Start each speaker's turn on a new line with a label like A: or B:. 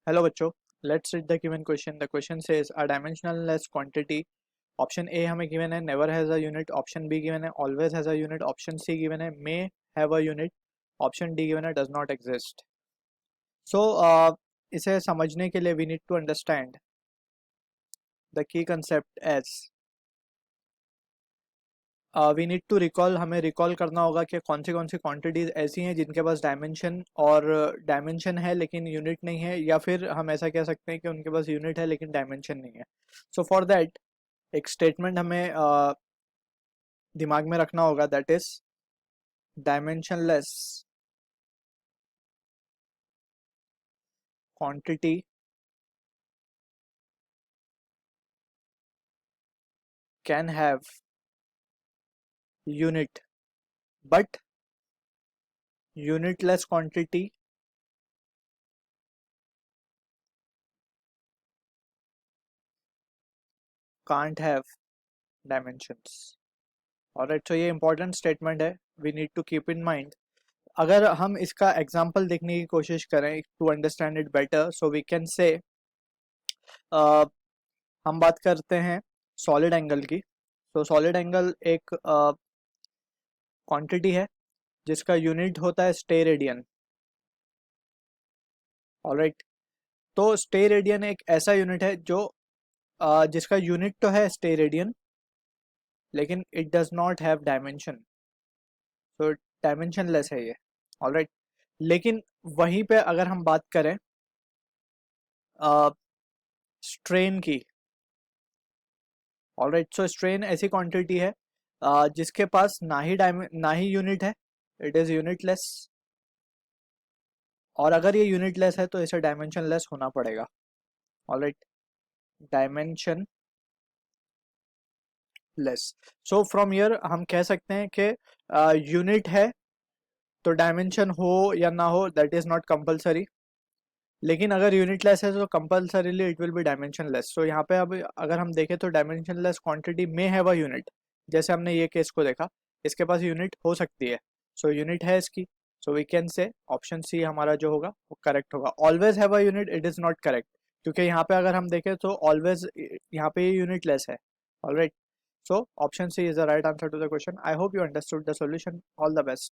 A: Hello बच्चों, let's read the given question. The question says a dimensionless quantity. Option A हमें given है never has a unit. Option B given है always has a unit. Option C given है may have a unit. Option D given है does not exist. So इसे समझने के लिए we need to understand the key concept as we need to recall. हमें recall करना होगा कि कौन सी क्वांटिटीज ऐसी हैं जिनके पास डायमेंशन और डायमेंशन है लेकिन यूनिट नहीं है, या फिर हम ऐसा कह सकते हैं कि उनके पास यूनिट है लेकिन डायमेंशन नहीं है. सो फॉर दैट एक स्टेटमेंट हमें दिमाग में रखना होगा, that is dimensionless quantity can have unit but unitless quantity can't have dimensions. Alright, so ये इंपॉर्टेंट स्टेटमेंट है, we need to keep in mind. अगर हम इसका एग्जाम्पल देखने की कोशिश करें to understand it better, so we can say हम बात करते हैं सॉलिड एंगल की. तो सॉलिड एंगल एक क्वांटिटी है जिसका यूनिट होता है स्टेरेडियन. ऑलराइट, तो स्टेरेडियन एक ऐसा यूनिट है जो जिसका यूनिट तो है स्टेरेडियन लेकिन it does not have dimension. तो डायमेंशनलेस है ये. ऑलराइट, लेकिन वहीं पे अगर हम बात करें स्ट्रेन की, ऑलराइट, सो स्ट्रेन ऐसी क्वांटिटी है जिसके पास ना ही यूनिट है, इट इज यूनिटलेस. और अगर ये यूनिटलेस है तो इसे डायमेंशनलेस होना पड़ेगा. Alright, dimension less. So from here हम कह सकते हैं कि यूनिट है तो डायमेंशन हो या ना हो दैट इज नॉट कंपलसरी, लेकिन अगर यूनिटलेस है तो compulsorily it will be dimensionless. So यहाँ पे अब अगर हम देखें तो डायमेंशनलेस क्वांटिटी में हैव अ यूनिट, जैसे हमने ये केस को देखा, इसके पास यूनिट हो सकती है. सो यूनिट है इसकी, so we can say option C हमारा जो होगा वो करेक्ट होगा. Always have a unit, it is not correct, क्योंकि यहाँ पे अगर हम देखें तो ऑलवेज यहाँ पे ये यूनिटलेस है. Alright, so option C is the right answer to the question. I hope you understood the solution. All the best.